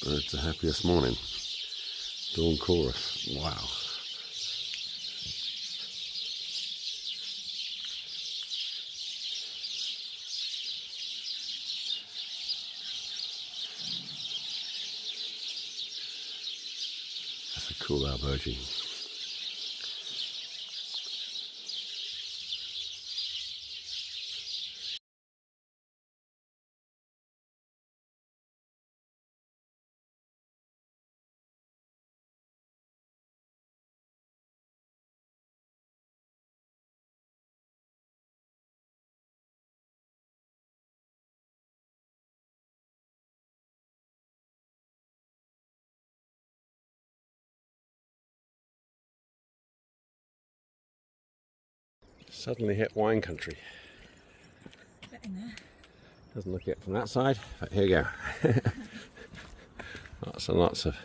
It's the happiest morning. Dawn chorus. Wow. That's a cool albergine. Suddenly hit wine country. Doesn't look it from that side, but here you go. Lots and lots of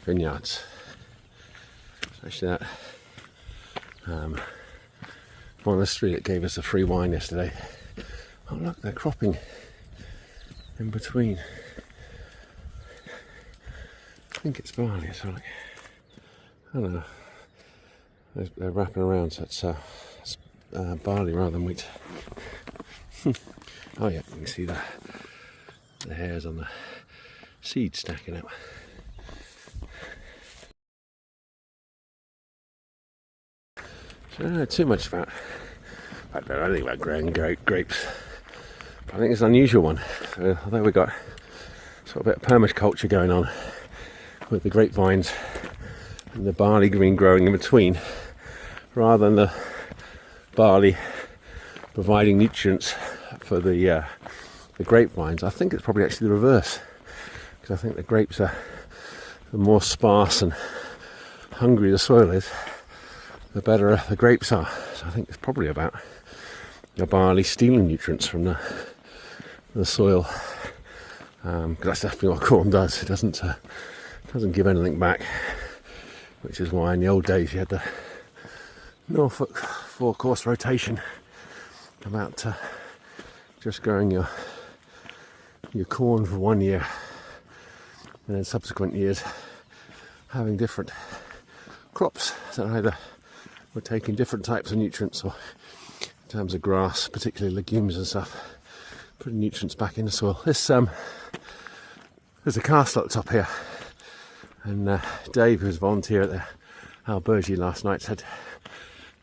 vineyards. Especially that monastery that gave us a free wine yesterday. Oh look, they're cropping in between. I think it's barley, so like, I don't know. They're wrapping around, so it's barley rather than wheat. Oh yeah, you can see the hairs on the seed stacking up. So I don't know too much about, I don't think about growing grapes, but I think it's an unusual one. Although we've got sort of a bit of permaculture going on with the grapevines and the barley green growing in between, rather than the barley providing nutrients for the grapevines. I think it's probably actually the reverse, because I think the grapes are, the more sparse and hungry the soil is, the better the grapes are. So I think it's probably about the barley stealing nutrients from the soil, because that's definitely what corn does. It doesn't give anything back, which is why in the old days you had the Norfolk 4-course rotation about just growing your corn for 1 year, and then subsequent years having different crops that either were taking different types of nutrients, or in terms of grass, particularly legumes and stuff, putting nutrients back in the soil. There's a castle at the top here, and Dave, who was a volunteer at the albergine last night, said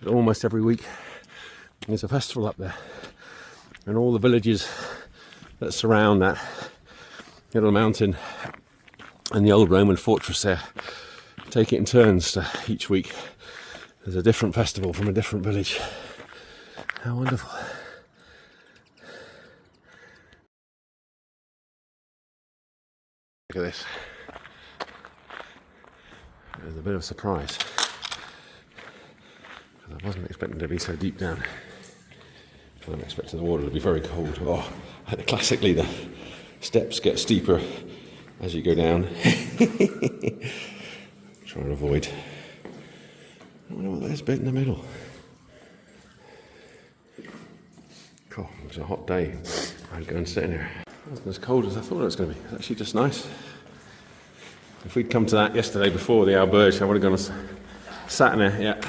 that almost every week there's a festival up there, and all the villages that surround that little mountain and the old Roman fortress there take it in turns to, each week there's a different festival from a different village. How wonderful. Look at this. It was a bit of a surprise, because I wasn't expecting to be so deep down. I'm expecting the water to be very cold. Oh, classically the steps get steeper as you go down. Try and avoid. I wonder what there's a bit in the middle. Cool, it was a hot day. I'd go and sit in here. It wasn't as cold as I thought it was going to be. It's actually just nice. If we'd come to that yesterday before the alberge, I would have gone and sat in there, yeah.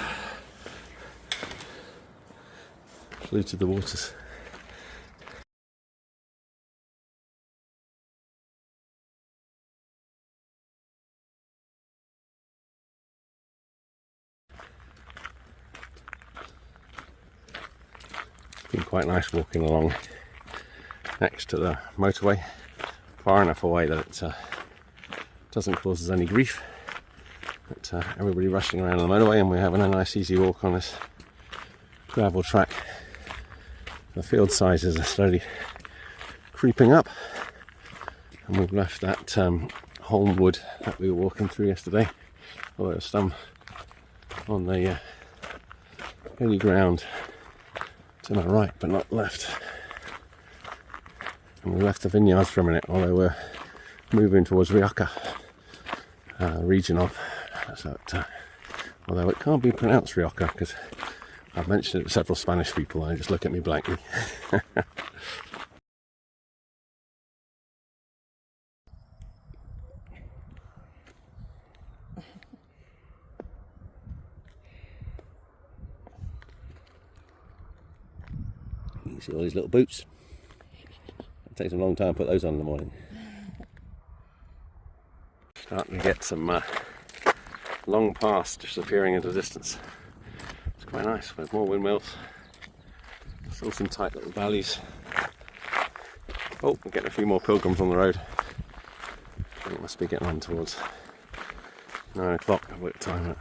Flew to the waters. It's been quite nice walking along next to the motorway, far enough away that it doesn't cause us any grief. But everybody rushing around on the motorway, and we're having a nice easy walk on this gravel track. The field sizes are slowly creeping up, and we've left that holm wood that we were walking through yesterday, although there's some on the hilly ground to my right but not left. And we left the vineyards for a minute, although we're moving towards Rioja region of, so although it can't be pronounced Rioja because I've mentioned it to several Spanish people and they just look at me blankly. You see all these little boots? It takes them a long time to put those on in the morning. Starting to get some long paths just appearing in the distance. It's quite nice with more windmills. Still some tight little valleys. Oh, we're getting a few more pilgrims on the road. I think it must be getting on towards 9 o'clock. I've looked at time.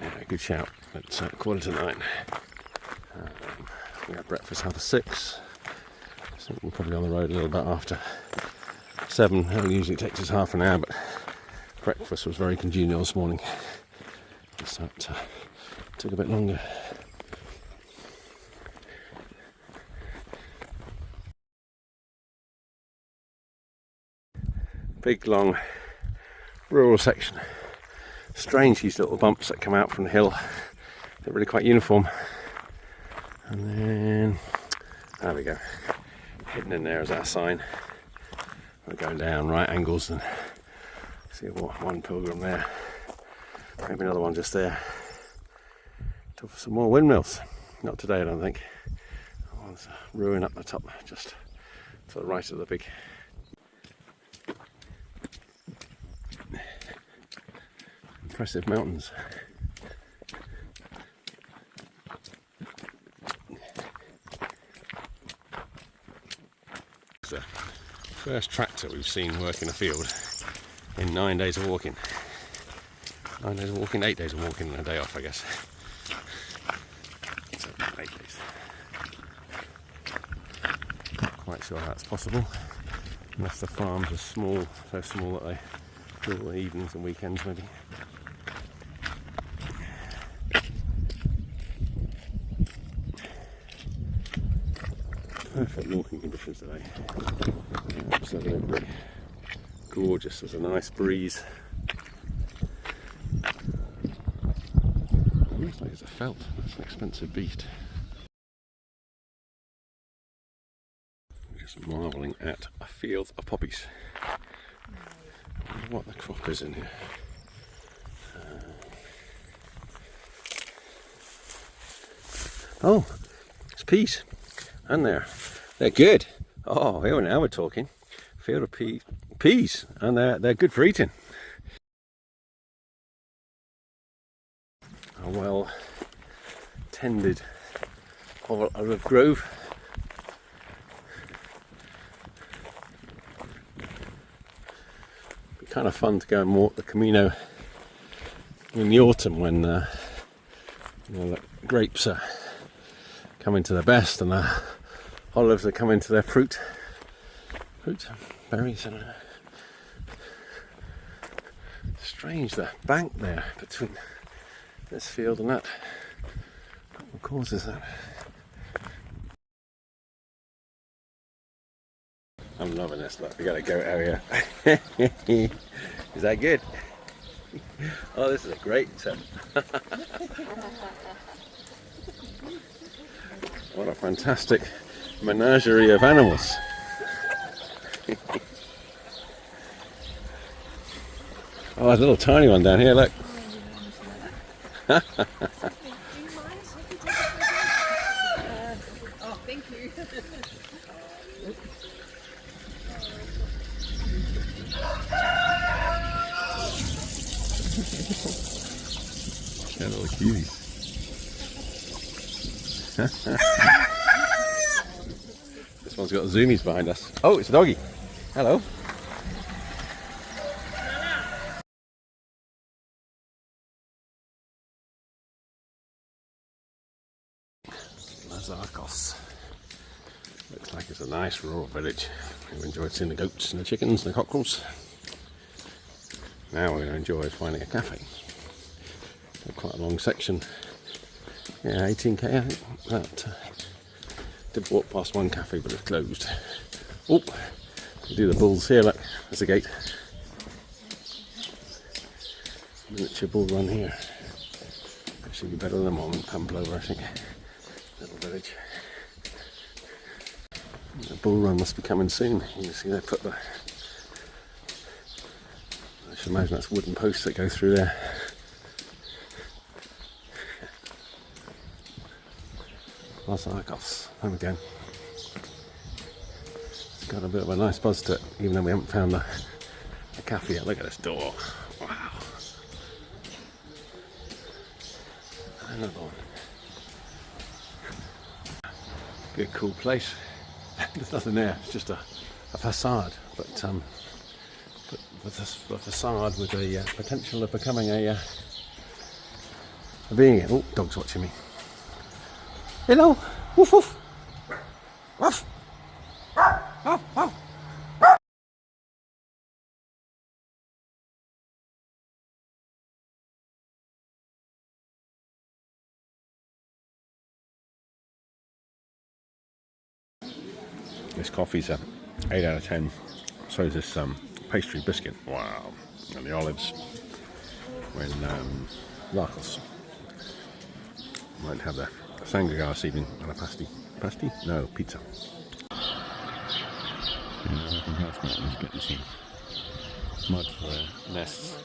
Yeah, good shout. It's 9:15. We had breakfast 6:30. So we're probably on the road a little bit after 7. It usually takes us half an hour, but breakfast was very congenial this morning. So it took a bit longer. Big, long, rural section. Strange, these little bumps that come out from the hill. They're really quite uniform. And then, there we go. Hidden in there is our sign. We're going down right angles and see one pilgrim there. Maybe another one just there. To some more windmills. Not today, I don't think. One's a ruin up the top, just to the right of the big. Impressive mountains. It's the first tractor we've seen work in a field in 9 days of walking. 9 days of walking, 8 days of walking and a day off, I guess. So 8 days. Not quite sure how that's possible, unless the farms are small, so small that they do all the evenings and weekends maybe. Perfect walking conditions today. Absolutely gorgeous. There's a nice breeze. Looks like it's a felt. That's an expensive beast. I'm just marvelling at a field of poppies. I wonder what the crop is in here. Oh, it's peas. And they're good. Oh, here now we're talking. Field of peas, and they're good for eating. A well tended olive grove. Be kind of fun to go and walk the Camino in the autumn when the grapes are coming to their best and the olives are coming to their fruit, berries. And strange, the bank there between this field and that. What causes that? I'm loving this. Look, we got a goat area. Is that good? Oh, this is a great tip. What a fantastic menagerie of animals. Oh, there's a little tiny one down here, look. Oh, thank you. Yeah, little cuties. This one's got zoomies behind us. Oh, it's a doggy. Hello. Acros. Looks like it's a nice rural village. We've enjoyed seeing the goats and the chickens and the cockerels. Now we're going to enjoy finding a cafe. Quite a long section. Yeah, 18k I think. That did walk past one cafe but it's closed. Oh, we do the bulls here, look, there's a gate. Miniature bull run here. Actually be better than the one in Pamplona, I think. Little village. The bull run must be coming soon. You can see they put the, I should imagine that's wooden posts that go through there. Las Acros, there we go. got a bit of a nice buzz to it, even though we haven't found the cafe yet. Look at this door. Wow. Another one. Be a cool place. There's nothing there. It's just a facade, but with a facade with a potential of becoming a being. Oh, dog's watching me. Hello. Woof woof. Woof. Woof woof. This coffee's a 8 out of 10. So is this pastry biscuit. Wow. And the olives. When Acros. Might have the sangagar this evening and a pasty. Pasty? No, pizza. House mountains getting some mud for their nests.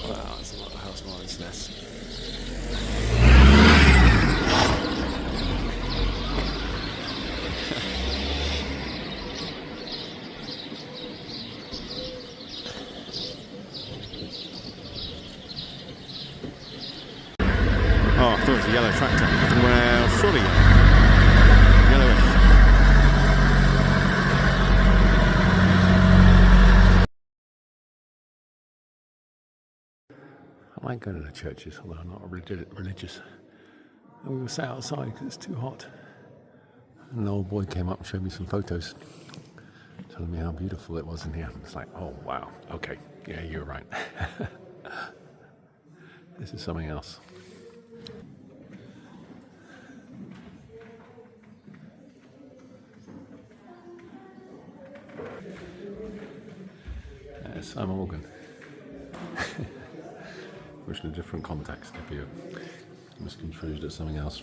Wow, that's a lot of house martins nests. Oh, I thought it was a yellow tractor. Well, sort of yellowish. I like going to the churches, although I'm not religious. And we were sat outside because it's too hot. And an old boy came up and showed me some photos, telling me how beautiful it was in here. It's like, oh wow, okay, yeah, you're right. This is something else. Simon Morgan. Which in a different context if you misconstrued it as something else.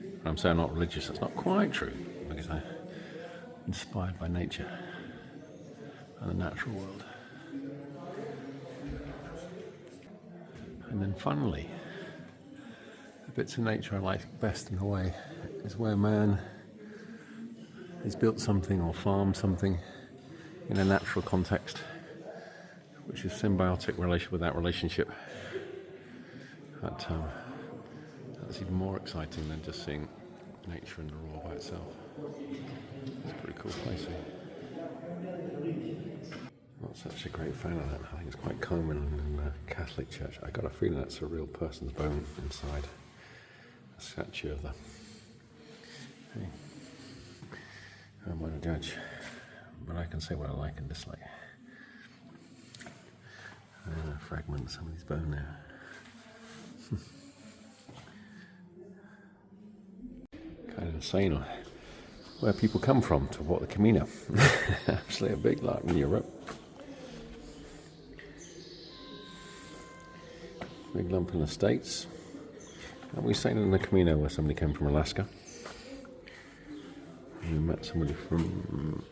When I'm saying I'm not religious, that's not quite true, because I'm inspired by nature and the natural world. And then finally, the bits of nature I like best in a way is where man has built something or farmed something in a natural context, which is symbiotic relation with that relationship. That's even more exciting than just seeing nature in the raw by itself. It's a pretty cool place. Not such a great fan of that. I think it's quite common in the Catholic Church. I got a feeling that's a real person's bone inside a statue of the. Hey, I'm not a judge, but I can say what I like and dislike. Fragment some of his bone there. Kind of insane where people come from to walk the Camino. Absolutely a big lot in Europe. Big lump in the States. And we stayed in the Camino where somebody came from Alaska. And we met somebody from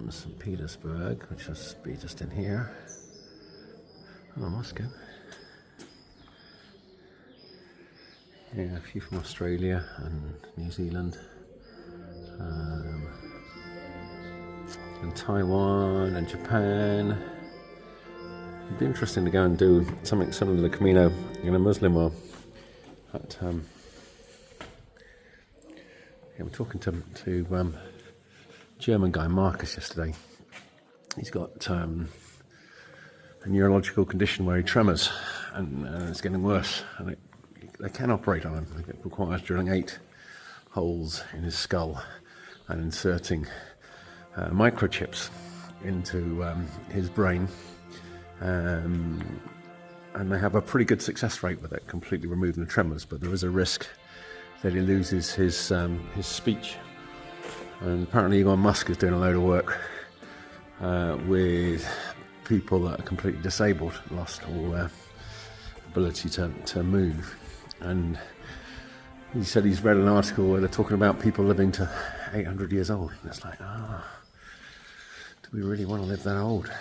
St. Petersburg, which must be just in here. Oh, Moscow. Yeah, a few from Australia and New Zealand, and Taiwan and Japan. It'd be interesting to go and do something similar to the Camino in a Muslim world. But yeah, we're talking to German guy Marcus yesterday. He's got a neurological condition where he tremors, and it's getting worse. And they can operate on him. It requires drilling 8 holes in his skull and inserting microchips into his brain. And they have a pretty good success rate with it, completely removing the tremors. But there is a risk that he loses his speech. And apparently Elon Musk is doing a load of work with people that are completely disabled, lost all ability to move. And he said he's read an article where they're talking about people living to 800 years old. And it's like, do we really want to live that old?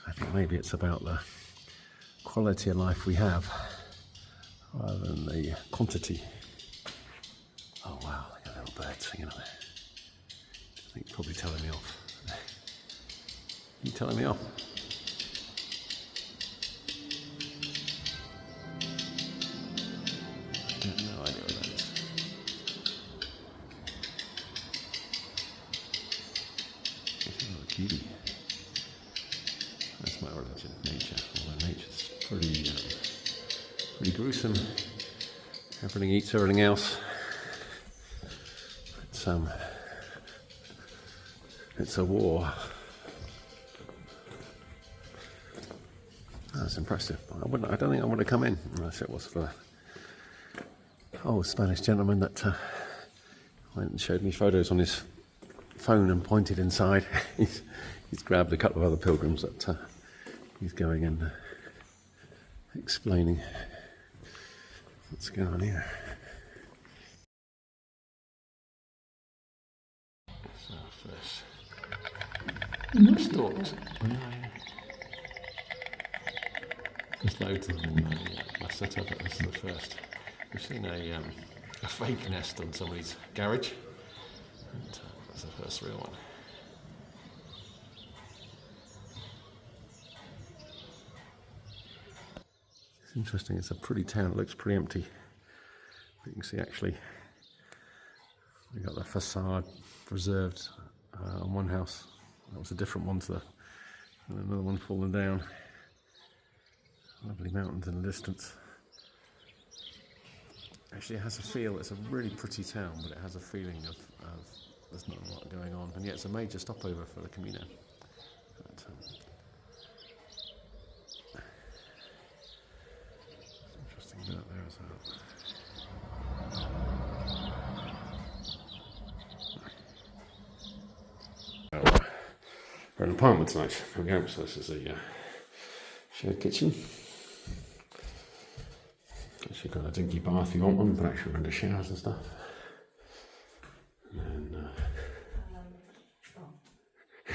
I think maybe it's about the quality of life we have rather than the quantity. Oh wow, look at that little bird singing up there. I think you're probably telling me off. You telling me off? I have no idea what that is. It's a little cutie. That's my religion, nature. Although nature's pretty gruesome. Everything eats everything else. It's a war. That's impressive. I don't think I would have come in unless it was for the Spanish gentleman that went and showed me photos on his phone and pointed inside. he's grabbed a couple of other pilgrims that he's going and explaining what's going on here. So first, stalks. There's loads of them in my setup. This is the first. We've seen a fake nest on somebody's garage, and that's the first real one. It's interesting. It's a pretty town. It looks pretty empty. But you can see actually we got the facade preserved on one house. That was a different one to and another one falling down. Lovely mountains in the distance. Actually, it has a feel. It's a really pretty town, but it has a feeling of there's not a lot going on, and yet it's a major stopover for the Camino. But, interesting bit up there as well. We're in an apartment tonight. There we go. So this is a shared kitchen. You've got a dinky bath if you want one, but actually we're under showers and stuff. And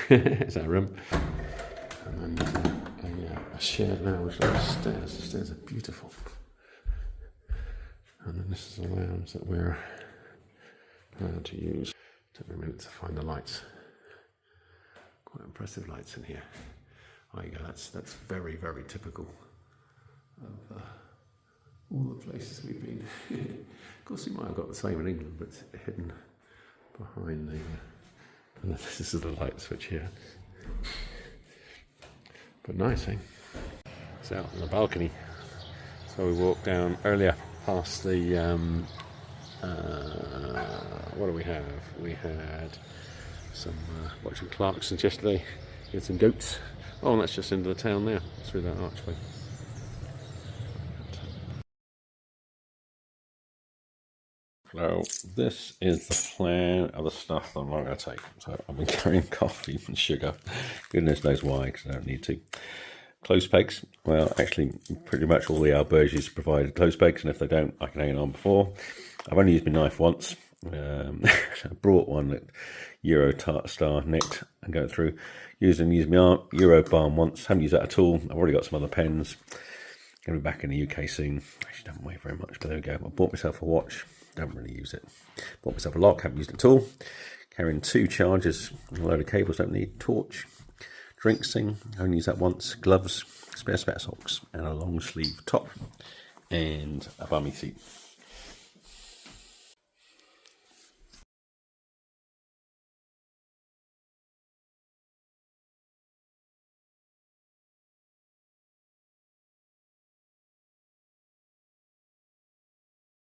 then, is that a room? And then a shared lounge like stairs. The stairs are beautiful. And then this is a lounge that we're allowed to use. Took me a minute to find the lights. Quite impressive lights in here. There you go. That's very, very typical of all the places we've been. Of course, we might have got the same in England, but it's hidden behind the. And this is the light switch here. But nice, eh? It's out on the balcony. So we walked down earlier past the. What do we have? We had some watching Clarksons yesterday. We had some goats. Oh, and that's just into the town there, through that archway. So this is the plan of the stuff that I'm not going to take. So I've been carrying coffee and sugar. Goodness knows why, because I don't need to. Clothes pegs. Well, actually, pretty much all the alberges provided clothes pegs, and if they don't, I can hang it on before. I've only used my knife once. I brought one that Euro Star nicked and going through. Used my Euro Balm once. Haven't used that at all. I've already got some other pens. Going to be back in the UK soon. Actually, don't weigh very much, but there we go. I bought myself a watch. Don't really use it. Bought myself a lock. Haven't used it at all. Carrying 2 chargers. A load of cables. Don't need. Torch. Drinks thing. Only use that once. Gloves. Spare socks. And a long sleeve top. And a bummy seat.